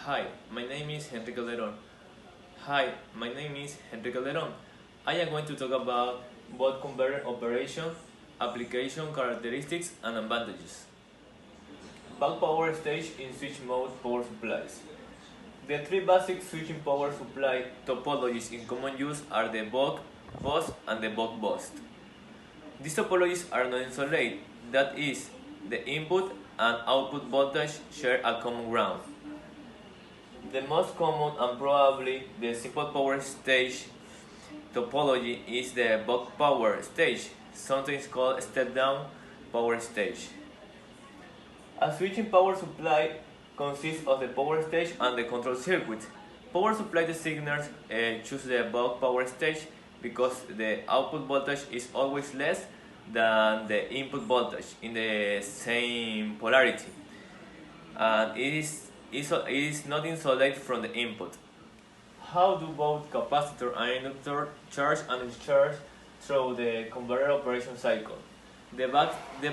Hi, my name is Calderón. Hi, my name is Calderón. I am going to talk about both converter operation, application characteristics, and advantages. Back power stage in switch mode power supplies. The three basic switching power supply topologies in common use are the buck, boost, and the buck boost. These topologies are non-insulated, that is, the input and output voltage share a common ground. The most common and probably the simple power stage topology is the buck power stage, sometimes called step-down power stage. A switching power supply consists of the power stage and the control circuit. Power supply designers choose the buck power stage because the output voltage is always less than the input voltage in the same polarity, and it is not insulated from the input. How do both capacitor and inductor charge and discharge through the converter operation cycle? The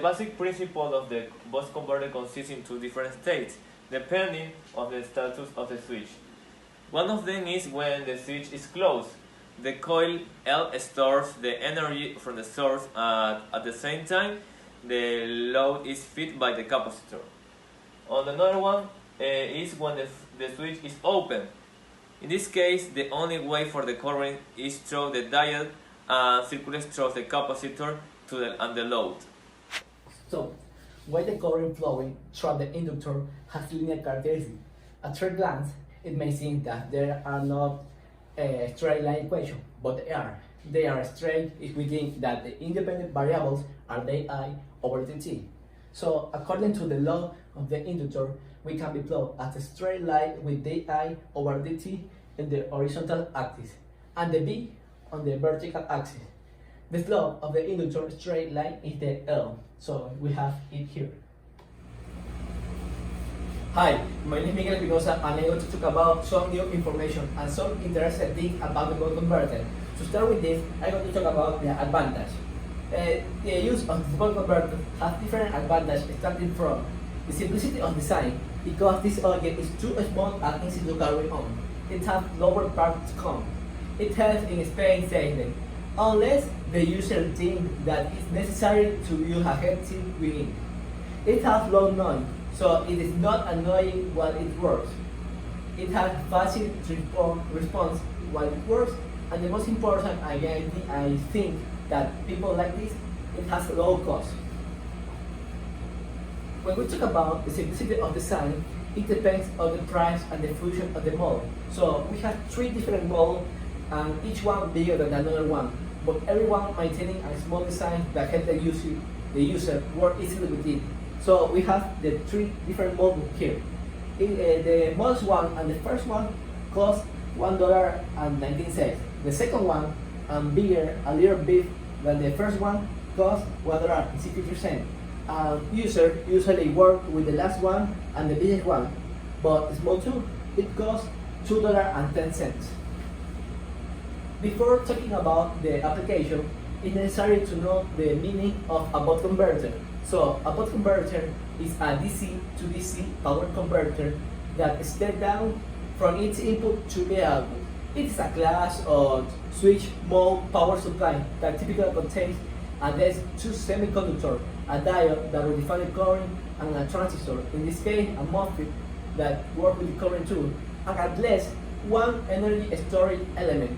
basic principle of the bus converter consists in two different states, depending on the status of the switch. One of them is when the switch is closed. The coil L stores the energy from the source, and at the same time, the load is fed by the capacitor. On another one is when the switch is open. In this case, the only way for the current is through the diode and circulates through the capacitor and the load. So, while the current flowing through the inductor has linear characteristics, at first glance, it may seem that there are not a straight line equation, but they are. They are straight if we think that the independent variables are di over dt. So, according to the law of the inductor, we can be plotted as a straight line with di over dt in the horizontal axis and the b on the vertical axis. The slope of the inductor straight line is the L, so we have it here. Hi, my name is Miguel Espinoza and I'm going to talk about some new information and some interesting things about the buck converter. To start with this, I'm going to talk about the advantage. The use of the buck converter has different advantages starting from the simplicity of design, because this object is too small and easy to carry on. It has lower parts to come. It has in Spain saying, unless the user thinks that it's necessary to use a heatsink within. It has low noise, so it is not annoying while it works. It has fast response while it works, and the most important, again, I think that people like this, it has low cost. When we talk about the simplicity of design, it depends on the price and the function of the model. So we have three different models, and each one bigger than another one, but everyone maintaining a small design that helps the user work easily with it. So we have the three different models here. The models one and the first one cost $1.19. The second one, bigger a little bit than the first one, cost $1.60. User usually work with the last one and the biggest one, but the small two, it costs $2.10. Before talking about the application, it's necessary to know the meaning of a buck converter. So, a buck converter is a DC to DC power converter that steps down from its input to the output. It is a class of switch mode power supply that typically contains at least two semiconductors, a diode that will define the current, and a transistor, in this case a MOSFET that works with the current too, and at least one energy storage element.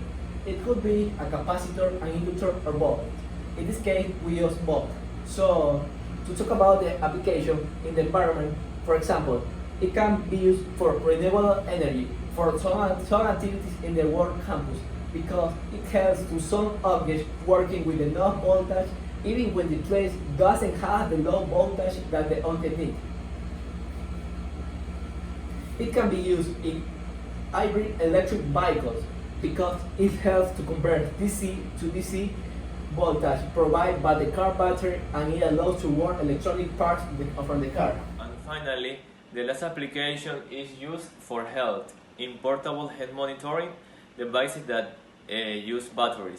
It could be a capacitor, an inductor, or both. In this case, we use both. So, to talk about the application in the environment, for example, it can be used for renewable energy, for some activities in the work campus, because it helps to some objects working with enough voltage, even when the place doesn't have the low voltage that the object needs. It can be used in hybrid electric vehicles, because it helps to convert DC to DC voltage provided by the car battery, and it allows to work electronic parts from the car. And finally, the last application is used for health in portable health monitoring devices that use batteries.